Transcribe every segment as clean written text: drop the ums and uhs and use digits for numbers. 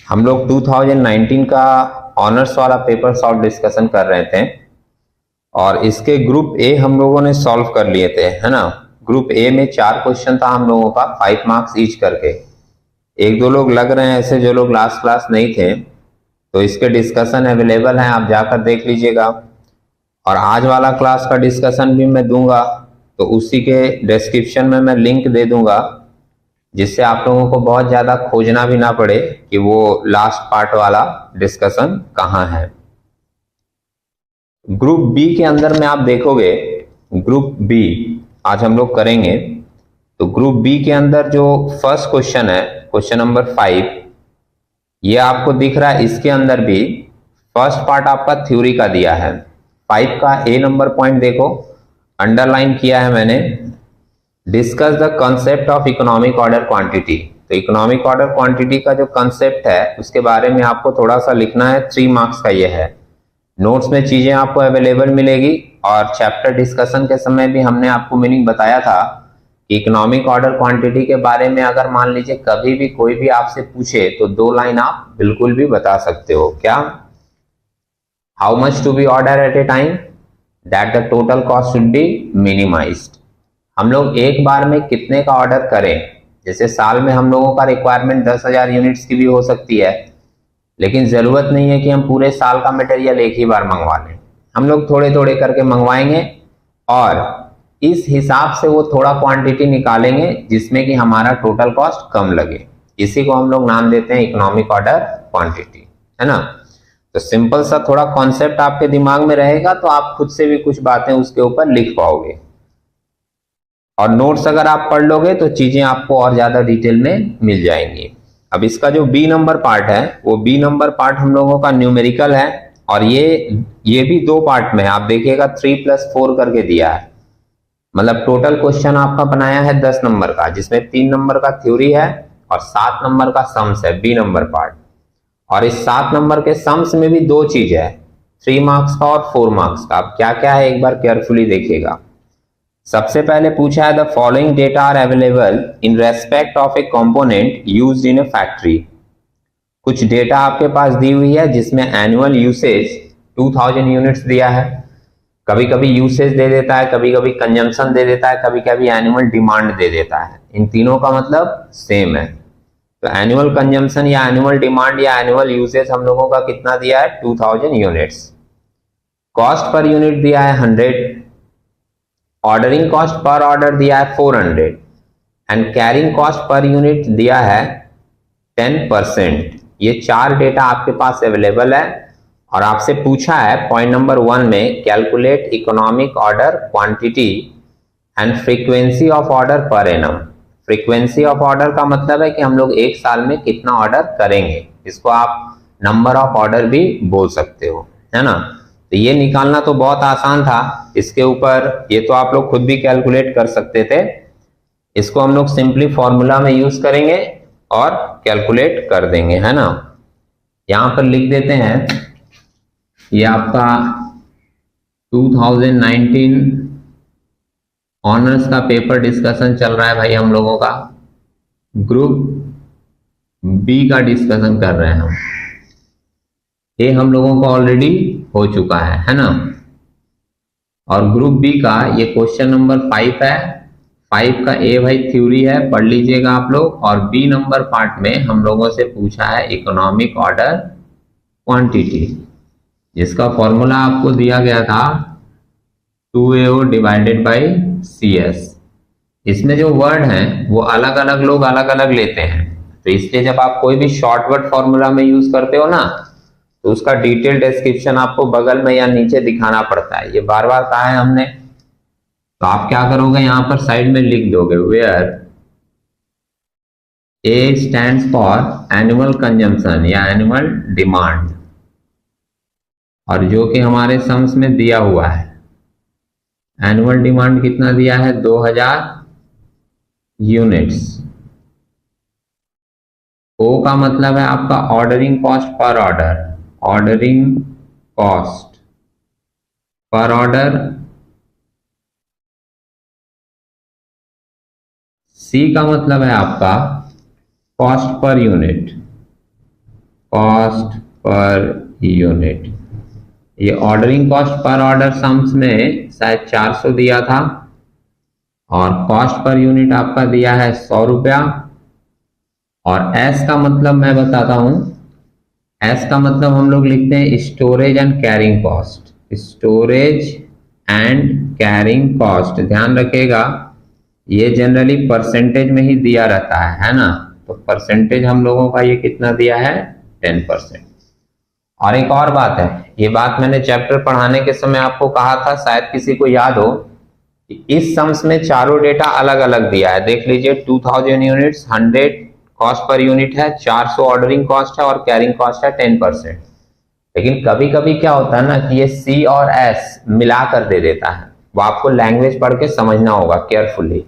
हम लोग 2019 का ऑनर्स वाला पेपर सॉल्व डिस्कशन कर रहे थे और इसके ग्रुप ए हम लोगों ने सॉल्व कर लिए थे, है ना। ग्रुप ए में 4 क्वेश्चन था हम लोगों का, 5 मार्क्स ईच करके। एक दो लोग लग रहे हैं ऐसे जो लोग लास्ट क्लास नहीं थे, तो इसके डिस्कशन अवेलेबल हैं, आप जाकर देख लीजिएगा। और आज वाला क्लास का डिस्कशन भी मैं दूंगा, तो उसी के डिस्क्रिप्शन में मैं लिंक दे दूंगा, जिससे आप लोगों को बहुत ज़्यादा खोजना भी ना पड़े कि वो लास्ट पार्ट वाला डिस्कशन कहाँ है। ग्रुप बी के अंदर में आप देखोगे, ग्रुप बी आज हम लोग करेंगे। तो ग्रुप बी के अंदर जो फर्स्ट क्वेश्चन है, क्वेश्चन नंबर 5, ये आपको दिख रहा है। इसके अंदर भी फर्स्ट पार्ट आपका थ्योरी का दिया है। 5 का ए नंबर पॉइंट देखो, अंडरलाइन किया है मैंने, discuss the concept of economic order quantity. तो इकोनॉमिक ऑर्डर क्वांटिटी का जो कंसेप्ट है उसके बारे में आपको थोड़ा सा लिखना है। 3 मार्क्स का ये है। नोट्स में चीजें आपको अवेलेबल मिलेगी और चैप्टर डिस्कशन के समय भी हमने आपको मीनिंग बताया था कि इकोनॉमिक ऑर्डर क्वांटिटी के बारे में अगर मान लीजिए कभी भी कोई भी आपसे पूछे तो 2 लाइन आप बिल्कुल भी बता सकते हो। क्या? How much to be order at a time, that the total cost should be minimised. हम लोग एक बार में कितने का ऑर्डर करें, जैसे साल में हम लोगों का रिक्वायरमेंट 10,000 यूनिट्स की भी हो सकती है, लेकिन जरूरत नहीं है कि हम पूरे साल का मटेरियल एक ही बार मंगवा लें। हम लोग थोड़े थोड़े करके मंगवाएंगे और इस हिसाब से वो थोड़ा क्वांटिटी निकालेंगे जिसमें कि हमारा टोटल कॉस्ट कम लगे। इसी को हम लोग नाम देते हैं इकोनॉमिक ऑर्डर क्वांटिटी, है ना। तो सिंपल सा थोड़ा कॉन्सेप्ट आपके दिमाग में रहेगा तो आप खुद से भी कुछ बातें उसके ऊपर लिख पाओगे, और नोट्स अगर आप पढ़ लोगे तो चीजें आपको और ज्यादा डिटेल में मिल जाएंगी। अब इसका जो बी नंबर पार्ट है, वो बी नंबर पार्ट हम लोगों का न्यूमेरिकल है, और ये भी 2 पार्ट में है। आप देखिएगा 3+4 करके दिया है, मतलब टोटल क्वेश्चन आपका बनाया है 10 नंबर का, जिसमें 3 नंबर का थ्योरी है और 7 नंबर का सम्स है, बी नंबर पार्ट। और इस 7 नंबर के सम्स में भी 2 चीज है, 3 मार्क्स का और 4 मार्क्स का। अब क्या क्या है एक बार केयरफुली देखिएगा। सबसे पहले पूछा है the following data are available in respect of a component used in a factory. कुछ डेटा आपके पास दी हुई है जिसमें एनुअल यूसेज 2000 यूनिट्स दिया है, कभी कभी यूसेज दे देता है, कभी कभी कंजम्पशन दे देता है, कभी कभी एनुअल डिमांड दे देता है। इन तीनों का मतलब सेम है। तो एनुअल कंजम्पशन या एनुअल डिमांड या एनुअल यूसेज हम लोगों का कितना दिया है? 2000 यूनिट्स। कॉस्ट पर यूनिट दिया है 100, ऑर्डरिंग कॉस्ट पर ऑर्डर दिया है 400, and carrying cost per unit दिया है 10%। ये 4 डेटा आपके पास अवेलेबल है और आपसे पूछा है पॉइंट नंबर 1 में, calculate economic order quantity and frequency of order per annum. Frequency of order का मतलब है कि हम लोग एक साल में कितना ऑर्डर करेंगे, इसको आप नंबर ऑफ ऑर्डर भी बोल सकते हो, है ना। तो ये निकालना तो बहुत आसान था, इसके ऊपर ये तो आप लोग खुद भी कैलकुलेट कर सकते थे। इसको हम लोग सिंपली फॉर्मूला में यूज करेंगे और कैलकुलेट कर देंगे, है ना। यहां पर लिख देते हैं, ये आपका 2019 ऑनर्स का पेपर डिस्कशन चल रहा है भाई हम लोगों का। ग्रुप बी का डिस्कशन कर रहे हैं हम। ये हम लोगों को ऑलरेडी हो चुका है ना। और ग्रुप बी का ये क्वेश्चन नंबर 5 है। 5 का ए भाई थ्योरी है, पढ़ लीजिएगा आप लोग। और बी नंबर पार्ट में हम लोगों से पूछा है इकोनॉमिक ऑर्डर क्वांटिटी, जिसका फॉर्मूला आपको दिया गया था 2AO डिवाइडेड बाई CS। इसमें जो वर्ड हैं वो अलग अलग लोग अलग अलग लेते हैं, तो इसलिए जब आप कोई भी शॉर्ट वर्ड फॉर्मूला में यूज करते हो ना, तो उसका डिटेल डिस्क्रिप्शन आपको बगल में या नीचे दिखाना पड़ता है। ये बार बार कहा है हमने। तो आप क्या करोगे, यहां पर साइड में लिख दोगे where A stands for annual consumption या एनुअल डिमांड, और जो कि हमारे सम्स में दिया हुआ है, एनुअल डिमांड कितना दिया है? 2000 यूनिट्स। ओ का मतलब है आपका ordering cost per order, ordering cost per order. C का मतलब है आपका cost per unit. Cost per unit. ये ऑर्डरिंग कॉस्ट पर ऑर्डर सम्स में शायद 400 दिया था और कॉस्ट पर यूनिट आपका दिया है 100 रुपया। और एस का मतलब मैं बताता हूं, एस का मतलब हम लोग लिखते हैं storage and carrying cost. Storage and carrying cost, ध्यान रखिएगा ये जनरली परसेंटेज में ही दिया रहता है ना। तो परसेंटेज हम लोगों का ये कितना दिया है, 10%। और एक और बात है, ये बात मैंने चैप्टर पढ़ाने के समय आपको कहा था, शायद किसी को याद हो, कि इस सम्स में चारों डेटा अलग अलग दिया है। देख लीजिए 2000 यूनिट्स 100 कॉस्ट पर यूनिट है, 400 ऑर्डरिंग कॉस्ट है और कैरिंग कॉस्ट है 10%। लेकिन कभी कभी क्या होता है ना कि ये सी और एस मिलाकर दे देता है, वो आपको लैंग्वेज पढ़ के समझना होगा केयरफुली।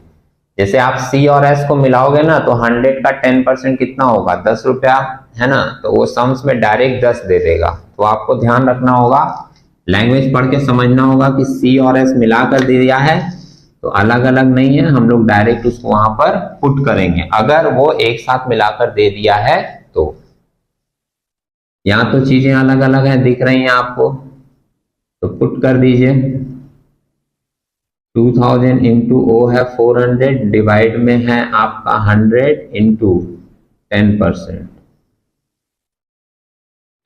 जैसे आप सी और एस को मिलाओगे ना तो 100 का 10% कितना होगा, 10 रुपया है ना। तो वो सम्स में डायरेक्ट 10 दे देगा। तो आपको ध्यान रखना होगा, लैंग्वेज पढ़ के समझना होगा कि सी और एस मिलाकर दे दिया है तो अलग अलग नहीं है, हम लोग डायरेक्ट उसको वहां पर पुट करेंगे। अगर वो एक साथ मिलाकर दे दिया है तो यहाँ तो चीजें अलग अलग हैं, दिख रही हैं आपको, तो पुट कर दीजिए। 2000 इंटू ओ है 400, डिवाइड में है आपका 100 इंटू 10%।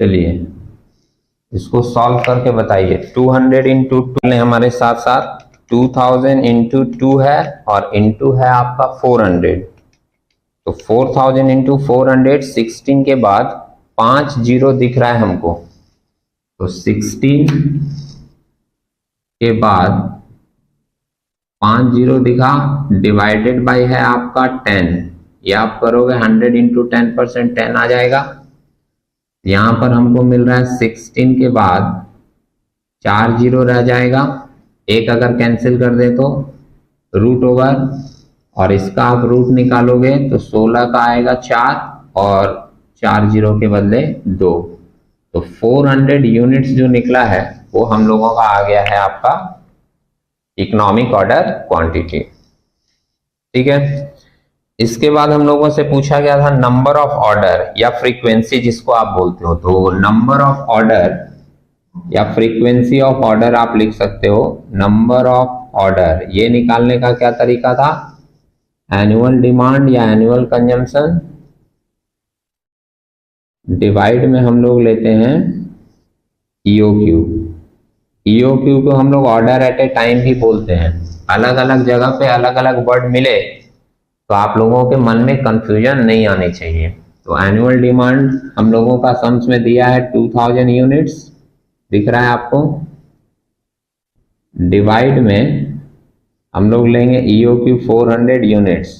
चलिए इसको सॉल्व करके बताइए। 200 इंटू 2 हमारे साथ साथ 2000 इंटू 2 है और इंटू है आपका 400। तो 4000 इंटू 400, 16 के बाद 5 जीरो दिख रहा है हमको, तो 16 के बाद 5 जीरो दिखा, डिवाइडेड बाय है आपका 10। ये आप करोगे 100 इंटू 10%, 10 आ जाएगा। यहां पर हमको मिल रहा है 16 के बाद 4 जीरो रह जाएगा, एक अगर कैंसिल कर दे तो रूट ओवर, और इसका आप रूट निकालोगे तो 16 का आएगा 4 और 4 जीरो के बदले 2। तो 400 यूनिट्स जो निकला है वो हम लोगों का आ गया है आपका इकोनॉमिक ऑर्डर क्वांटिटी। ठीक है, इसके बाद हम लोगों से पूछा गया था नंबर ऑफ ऑर्डर या फ्रीक्वेंसी जिसको आप बोलते हो। तो नंबर ऑफ ऑर्डर या फ्रीक्वेंसी ऑफ ऑर्डर आप लिख सकते हो। नंबर ऑफ ऑर्डर ये निकालने का क्या तरीका था, एनुअल डिमांड या एनुअल कंजम्पशन डिवाइड में हम लोग लेते हैं ईओक्यू। ईओक्यू को हम लोग ऑर्डर एट ए टाइम भी बोलते हैं। अलग अलग जगह पे अलग अलग वर्ड मिले तो आप लोगों के मन में कंफ्यूजन नहीं आनी चाहिए। तो एनुअल डिमांड हम लोगों का सम्स में दिया है 2000 यूनिट्स, दिख रहा है आपको, डिवाइड में हम लोग लेंगे ईओक्यू 400 यूनिट्स।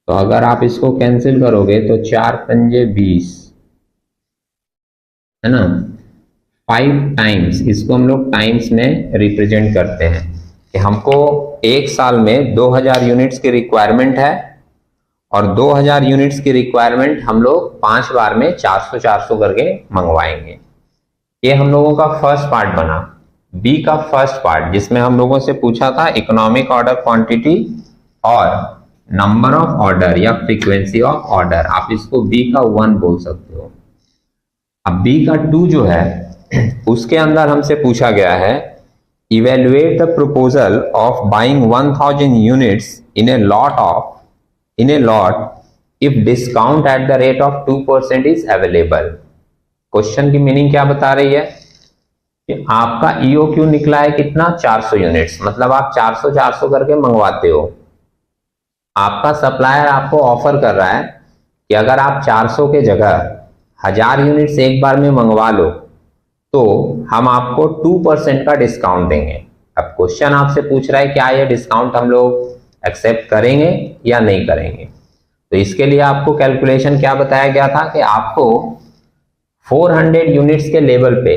तो अगर आप इसको कैंसिल करोगे तो 4 पंजे 20 है ना, 5 टाइम्स, इसको हम लोग टाइम्स में रिप्रेजेंट करते हैं कि हमको एक साल में 2000 यूनिट्स की रिक्वायरमेंट है और 2000 यूनिट्स की रिक्वायरमेंट हम लोग 5 बार में 400 करके मंगवाएंगे। ये हम लोगों का फर्स्ट पार्ट बना। बी का फर्स्ट पार्ट जिसमें हम लोगों से पूछा था इकोनॉमिक ऑर्डर क्वांटिटी और नंबर ऑफ ऑर्डर या फ्रीक्वेंसी ऑफ ऑर्डर, आप इसको बी का 1 बोल सकते हो। अब बी का 2 जो है उसके अंदर हमसे पूछा गया है evaluate the proposal of buying 1000 units in a lot if discount at the rate of 2% is available. Question की मीनिंग क्या बता रही है कि आपका ईओक्यू निकला है कितना, 400 यूनिट्स, मतलब आप 400 करके मंगवाते हो। आपका सप्लायर आपको ऑफर कर रहा है कि अगर आप 400 के जगह 1000 यूनिट्स एक बार में मंगवा लो तो हम आपको 2% का डिस्काउंट देंगे। अब क्वेश्चन आपसे पूछ रहा है क्या ये डिस्काउंट हम लोग एक्सेप्ट करेंगे या नहीं करेंगे। तो इसके लिए आपको कैलकुलेशन क्या बताया गया था कि आपको 400 यूनिट्स के लेवल पे,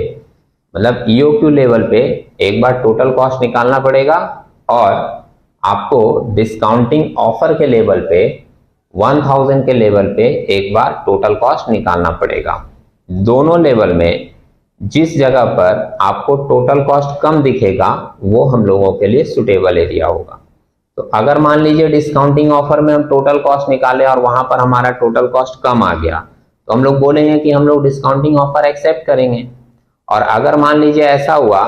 मतलब ईओक्यू लेवल पे एक बार टोटल कॉस्ट निकालना पड़ेगा और आपको डिस्काउंटिंग ऑफर के लेवल पे 1000 के लेवल पे एक बार टोटल कॉस्ट निकालना पड़ेगा। दोनों लेवल में जिस जगह पर आपको टोटल कॉस्ट कम दिखेगा वो हम लोगों के लिए सुटेबल एरिया होगा। तो अगर मान लीजिए डिस्काउंटिंग ऑफर में हम टोटल कॉस्ट निकाले और वहां पर हमारा टोटल कॉस्ट कम आ गया तो हम लोग बोलेंगे कि हम लोग डिस्काउंटिंग ऑफर एक्सेप्ट करेंगे। और अगर मान लीजिए ऐसा हुआ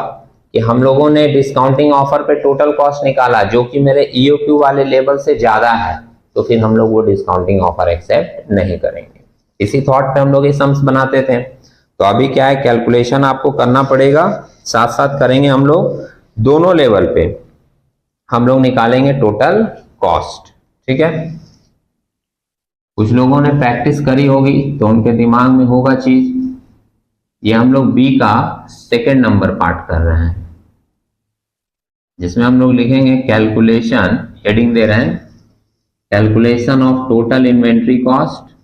कि हम लोगों ने डिस्काउंटिंग ऑफर पे टोटल कॉस्ट निकाला जो कि मेरे ईओक्यू वाले लेवल से ज्यादा है, तो फिर हम लोग वो डिस्काउंटिंग ऑफर एक्सेप्ट नहीं करेंगे। इसी थॉट पे हम लोग ये सम्स बनाते थे। तो अभी क्या है, कैलकुलेशन आपको करना पड़ेगा, साथ साथ करेंगे हम लोग दोनों लेवल पे। हम लोग निकालेंगे टोटल कॉस्ट, ठीक है। कुछ लोगों ने प्रैक्टिस करी होगी तो उनके दिमाग में होगा चीज। ये हम लोग बी का सेकंड नंबर पार्ट कर रहे हैं, जिसमें हम लोग लिखेंगे कैलकुलेशन, हेडिंग दे रहे हैं calculation of total inventory cost,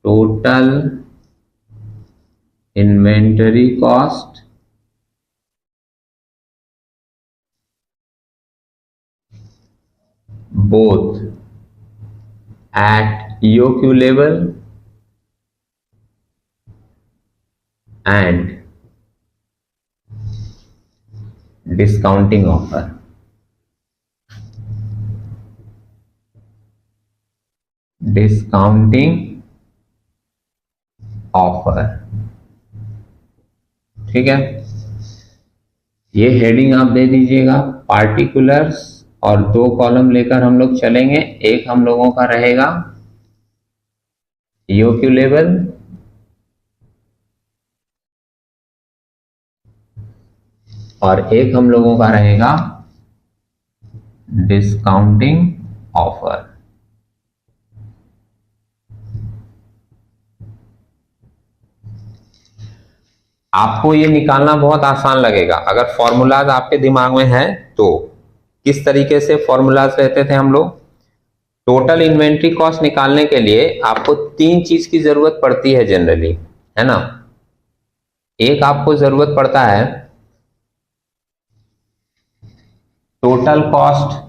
total inventory cost both at EOQ level and discounting offer. Discounting offer, ठीक है। ये हेडिंग आप दे दीजिएगा पार्टिकुलर्स, और 2 कॉलम लेकर हम लोग चलेंगे। एक हम लोगों का रहेगा ईओक्यू लेवल और एक हम लोगों का रहेगा डिस्काउंटिंग ऑफर। आपको ये निकालना बहुत आसान लगेगा अगर फॉर्मूलाज आपके दिमाग में है तो। किस तरीके से फॉर्मूलाज रहते थे हम लोग? टोटल इन्वेंट्री कॉस्ट निकालने के लिए आपको 3 चीज की जरूरत पड़ती है जनरली, है ना। एक आपको जरूरत पड़ता है टोटल कॉस्ट,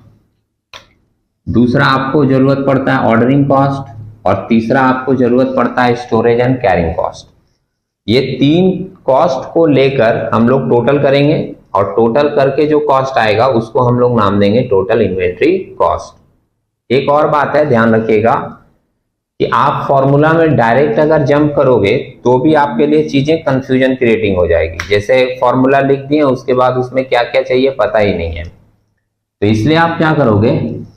दूसरा आपको जरूरत पड़ता है ऑर्डरिंग कॉस्ट, और तीसरा आपको जरूरत पड़ता है स्टोरेज एंड कैरिंग कॉस्ट। ये 3 कॉस्ट को लेकर हम लोग टोटल करेंगे, और टोटल करके जो कॉस्ट आएगा उसको हम लोग नाम देंगे टोटल इन्वेंट्री कॉस्ट। एक और बात है, ध्यान रखिएगा कि आप फॉर्मूला में डायरेक्ट अगर जंप करोगे तो भी आपके लिए चीजें कंफ्यूजन क्रिएटिंग हो जाएगी। जैसे फॉर्मूला लिख दिए, उसके बाद उसमें क्या क्या चाहिए पता ही नहीं है। तो इसलिए आप क्या करोगे,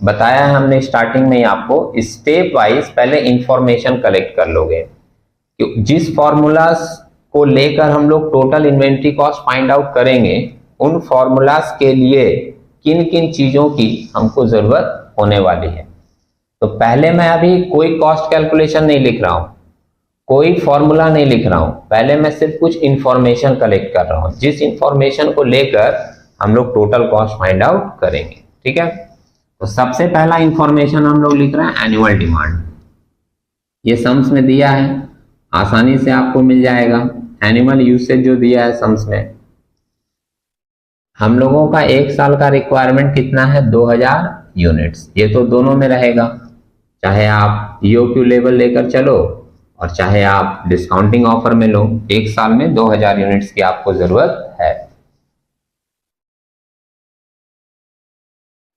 बताया है हमने स्टार्टिंग में ही आपको, स्टेप वाइज पहले इंफॉर्मेशन कलेक्ट कर लोगे। जिस फॉर्मूलाज को लेकर हम लोग total inventory cost find out करेंगे, उन फॉर्मूलाज के लिए किन किन चीजों की हमको जरूरत होने वाली है। तो पहले मैं अभी कोई कॉस्ट कैलकुलेशन नहीं लिख रहा हूं, कोई फॉर्मूला नहीं लिख रहा हूं, पहले मैं सिर्फ कुछ इंफॉर्मेशन कलेक्ट कर रहा हूं, जिस इंफॉर्मेशन को लेकर हम लोग टोटल कॉस्ट फाइंड आउट करेंगे, ठीक है। तो सबसे पहला इंफॉर्मेशन हम लोग लिख रहे हैं एनुअल डिमांड। ये सम्स में दिया है, आसानी से आपको मिल जाएगा। एनुअल यूसेज जो दिया है सम्स में, हम लोगों का 1 साल का रिक्वायरमेंट कितना है, 2000 यूनिट्स। ये तो दोनों में रहेगा, चाहे आप ईओक्यू लेवल लेकर चलो और चाहे आप डिस्काउंटिंग ऑफर में लो, 1 साल में 2000 यूनिट्स की आपको जरूरत है।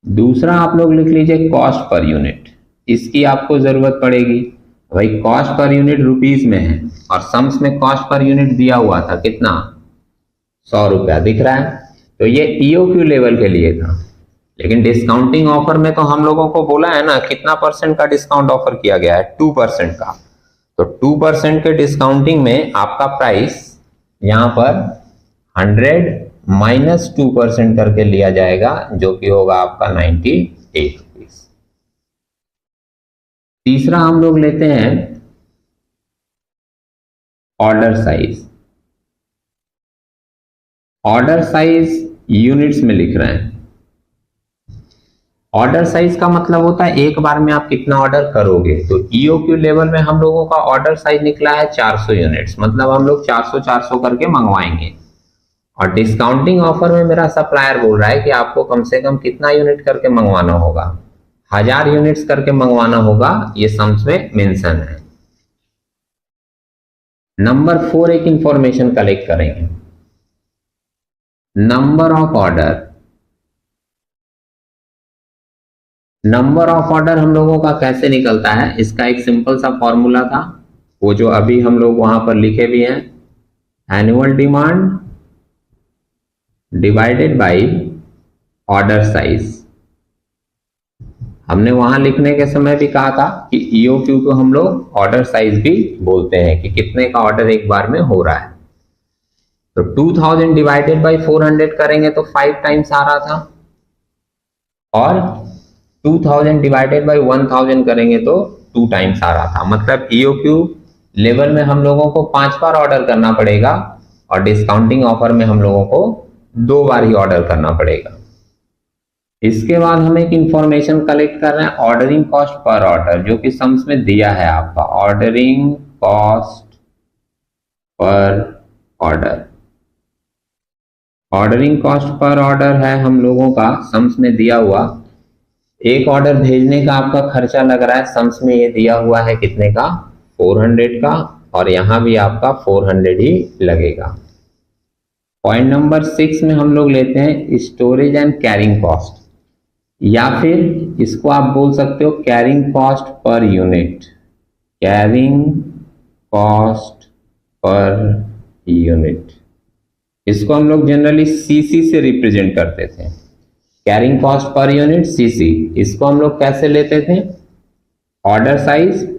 दूसरा आप लोग लिख लीजिए कॉस्ट पर यूनिट, इसकी आपको जरूरत पड़ेगी। भाई कॉस्ट पर यूनिट रुपीज में है और सम्स में कॉस्ट पर यूनिट दिया हुआ था कितना, 100 रुपया दिख रहा है। तो ये ईओक्यू लेवल के लिए था, लेकिन डिस्काउंटिंग ऑफर में तो हम लोगों को बोला है ना कितना % का डिस्काउंट ऑफर किया गया है, 2% का। तो 2% के डिस्काउंटिंग में आपका प्राइस यहां पर 100 - 2% करके लिया जाएगा, जो कि होगा आपका 98 रुपीज। तीसरा हम लोग लेते हैं order size. Order size units में लिख रहे हैं। ऑर्डर साइज का मतलब होता है एक बार में आप कितना ऑर्डर करोगे। तो ईओक्यू लेवल में हम लोगों का ऑर्डर साइज निकला है 400 यूनिट्स, मतलब हम लोग 400 करके मंगवाएंगे। और डिस्काउंटिंग ऑफर में मेरा सप्लायर बोल रहा है कि आपको कम से कम कितना यूनिट करके मंगवाना होगा, 1000 यूनिट्स करके मंगवाना होगा, ये सम्स में मेंशन है। नंबर 4 एक इंफॉर्मेशन कलेक्ट करेंगे, number of order. Number of order हम लोगों का कैसे निकलता है, इसका एक सिंपल सा फॉर्मूला था, वो जो अभी हम लोग वहां पर लिखे भी हैं, annual demand divided by order size. हमने वहां लिखने के समय भी कहा था कि ईओक्यू को हम लोग ऑर्डर साइज भी बोलते हैं कि कितने का ऑर्डर एक बार में हो रहा है। तो 2000 डिवाइडेड बाय 400 करेंगे तो 5 टाइम्स आ रहा था, और 2000 डिवाइडेड बाय 1000 करेंगे तो 2 टाइम्स आ रहा था। मतलब ईओक्यू लेवल में हम लोगों को 5 बार ऑर्डर करना पड़ेगा और डिस्काउंटिंग ऑफर में हम लोगों को 2 बार ही ऑर्डर करना पड़ेगा। इसके बाद हम एक इंफॉर्मेशन कलेक्ट कर रहे हैं, ऑर्डरिंग कॉस्ट पर ऑर्डर, जो कि सम्स में दिया है आपका, ordering cost per order. Ordering cost per order है हम लोगों का सम्स में दिया हुआ। एक ऑर्डर भेजने का आपका खर्चा लग रहा है, सम्स में ये दिया हुआ है कितने का, 400 का, और यहां भी आपका 400 ही लगेगा। पॉइंट नंबर 6 में हम लोग लेते हैं स्टोरेज एंड कैरिंग कॉस्ट, या फिर इसको आप बोल सकते हो carrying cost per unit. Carrying cost per unit, इसको हम लोग जनरली सीसी से रिप्रेजेंट करते थे। Carrying cost per unit CC, इसको हम लोग कैसे लेते थे, ऑर्डर साइज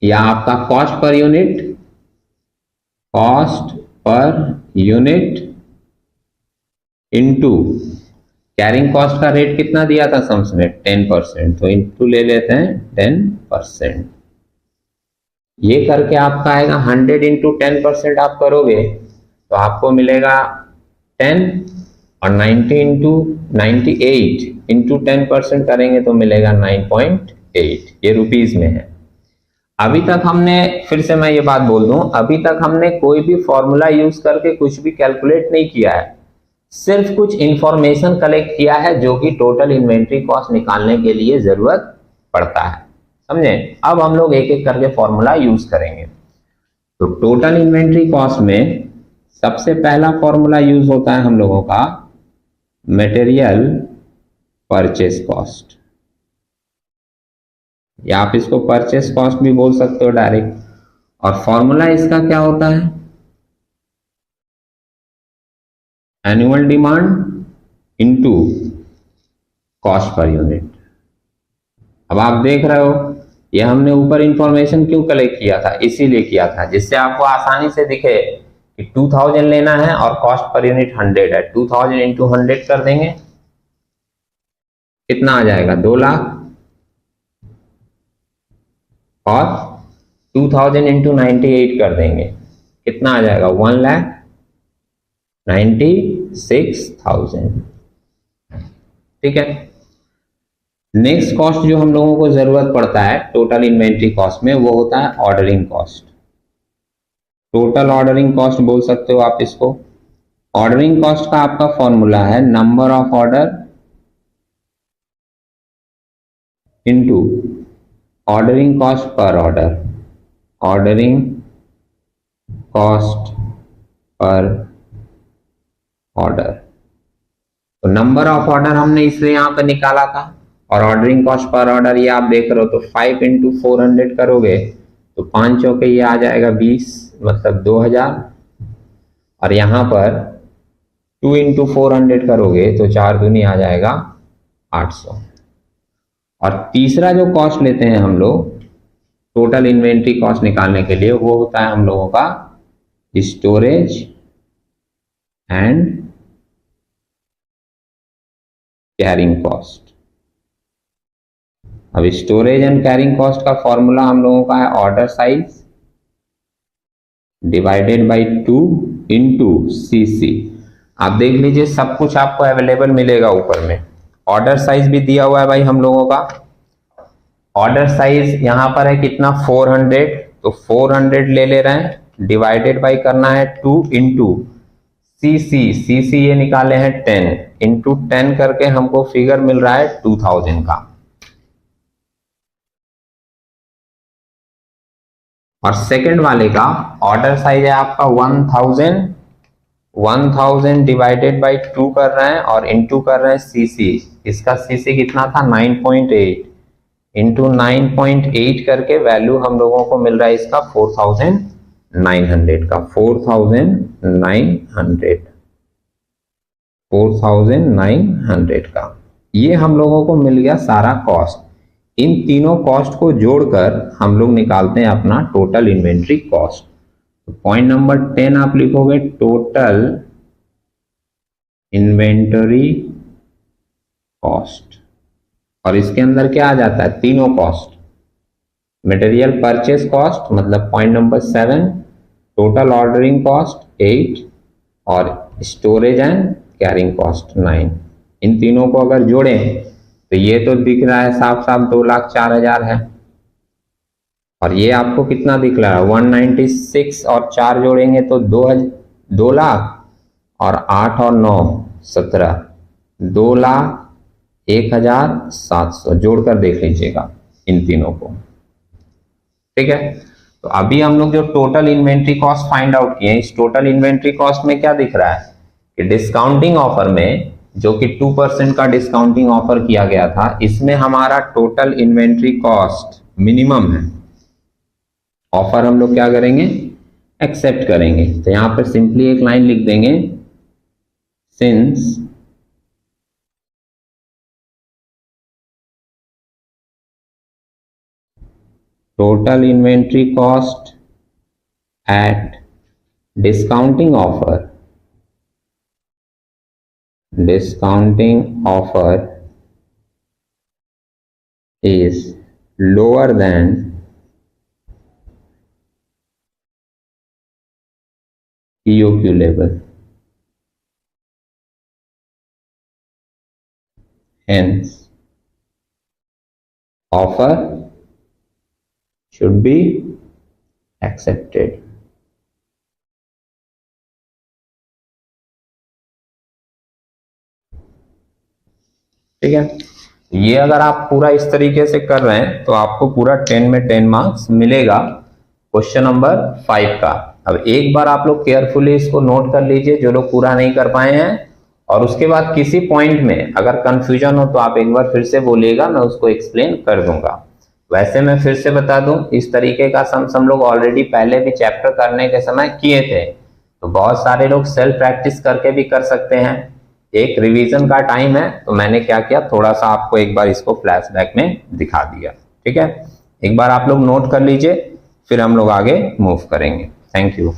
या आपका cost per unit, cost per unit into carrying cost का रेट कितना दिया था सम्स में, 10%, तो इनटू ले लेते हैं 10%। ये करके आपका आएगा 100 इंटू 10% आप करोगे तो आपको मिलेगा 10, और 90 इंटू 98 इंटू 10% करेंगे तो मिलेगा 9.8। ये रुपीज में है। अभी तक हमने, फिर से मैं ये बात बोल दूं, अभी तक हमने कोई भी फॉर्मूला यूज करके कुछ भी कैलकुलेट नहीं किया है, सिर्फ कुछ इंफॉर्मेशन कलेक्ट किया है जो कि टोटल इन्वेंट्री कॉस्ट निकालने के लिए जरूरत पड़ता है, समझे। अब हम लोग एक एक करके फॉर्मूला यूज करेंगे। तो टोटल इन्वेंट्री कॉस्ट में सबसे पहला फॉर्मूला यूज होता है हम लोगों का मटेरियल परचेस कॉस्ट, या आप इसको परचेस कॉस्ट भी बोल सकते हो डायरेक्ट। और फॉर्मूला इसका क्या होता है, annual demand into cost per unit. अब आप देख रहे हो ये हमने ऊपर इंफॉर्मेशन क्यों कलेक्ट किया था, इसीलिए किया था जिससे आपको आसानी से दिखे कि 2000 लेना है और कॉस्ट पर यूनिट 100 है। 2000 इंटू 100 कर देंगे कितना आ जाएगा, 2 लाख, और 2000 इंटू 98 कर देंगे कितना आ जाएगा, 1,96,000। ठीक है। नेक्स्ट कॉस्ट जो हम लोगों को जरूरत पड़ता है टोटल इन्वेंट्री कॉस्ट में, वो होता है ordering cost. Total ordering cost बोल सकते हो आप इसको। ऑर्डरिंग कॉस्ट का आपका फॉर्मूला है number of order into ordering cost per order, ordering cost per order. तो नंबर ऑफ ऑर्डर हमने इसलिए यहां पर निकाला था, और ऑर्डरिंग कॉस्ट पर ऑर्डर ये आप देख रहे हो, तो 5 इंटू 400 करोगे तो 5 चौके ये आ जाएगा 20, मतलब 2000, और यहां पर 2 इंटू 400 करोगे तो 4 दूनी आ जाएगा 800। और तीसरा जो कॉस्ट लेते हैं हम लोग टोटल इन्वेंट्री कॉस्ट निकालने के लिए, वो होता है हम लोगों का स्टोरेज एंड कैरिंग कॉस्ट। अब स्टोरेज एंड कैरिंग कॉस्ट का फॉर्मूला हम लोगों का है order size divided by 2 into CC. आप देख लीजिए सब कुछ आपको अवेलेबल मिलेगा ऊपर में। ऑर्डर साइज भी दिया हुआ है भाई हम लोगों का। ऑर्डर साइज यहां पर है कितना, 400, तो 400 ले रहे हैं, डिवाइडेड बाय करना है 2 इंटू सीसी, सीसी ये निकाले हैं 10, इंटू 10 करके हमको फिगर मिल रहा है 2000 का। और सेकंड वाले का ऑर्डर साइज है आपका 1000 डिवाइडेड बाय 2 कर रहे हैं और इंटू कर रहे हैं सीसी। इसका सीसी कितना था, 9.8, इंटू 9.8 करके वैल्यू हम लोगों को मिल रहा है इसका 4,900 का। 4,900 का ये हम लोगों को मिल गया सारा कॉस्ट। इन तीनों कॉस्ट को जोड़कर हम लोग निकालते हैं अपना total inventory cost. Point number 10 आप लिखोगे टोटल इन्वेंटरी कॉस्ट, और इसके अंदर क्या आ जाता है, तीनों कॉस्ट। मटेरियल परचेस कॉस्ट मतलब point number 7, total ordering cost 8 और स्टोरेज एंड कैरिंग कॉस्ट 9। इन तीनों को अगर जोड़ें तो ये तो दिख रहा है साफ साफ 2,04,000 है, और ये आपको कितना दिख रहा है 196, और 4 जोड़ेंगे तो 2 लाख, और 8 और 9 17, 2,01,700 जोड़कर देख लीजिएगा इन तीनों को। ठीक है, तो अभी हम लोग जो total inventory cost find out किए, इस टोटल इन्वेंट्री कॉस्ट में क्या दिख रहा है कि डिस्काउंटिंग ऑफर में जो कि 2% का डिस्काउंटिंग ऑफर किया गया था, इसमें हमारा टोटल इन्वेंट्री कॉस्ट मिनिमम है। ऑफर हम लोग क्या करेंगे, एक्सेप्ट करेंगे। तो यहां पर सिंपली एक लाइन लिख देंगे, since total inventory cost at discounting offer is lower than EOQ level, hence offer should be accepted। ठीक है, ये अगर आप पूरा इस तरीके से कर रहे हैं तो आपको पूरा 10 में 10 मार्क्स मिलेगा क्वेश्चन नंबर 5 का। अब एक बार आप लोग केयरफुली इसको नोट कर लीजिए जो लोग पूरा नहीं कर पाए हैं, और उसके बाद किसी पॉइंट में अगर कंफ्यूजन हो तो आप एक बार फिर से बोलिएगा, मैं उसको एक्सप्लेन कर दूंगा। वैसे मैं फिर से बता दूं, इस तरीके का सम्स हम लोग ऑलरेडी पहले भी चैप्टर करने के समय किए थे, तो बहुत सारे लोग सेल्फ प्रैक्टिस करके भी कर सकते हैं। एक रिवीजन का टाइम है, तो मैंने क्या किया, थोड़ा सा आपको एक बार इसको फ्लैशबैक में दिखा दिया। ठीक है, एक बार आप लोग नोट कर लीजिए, फिर हम लोग आगे मूव करेंगे। Thank you.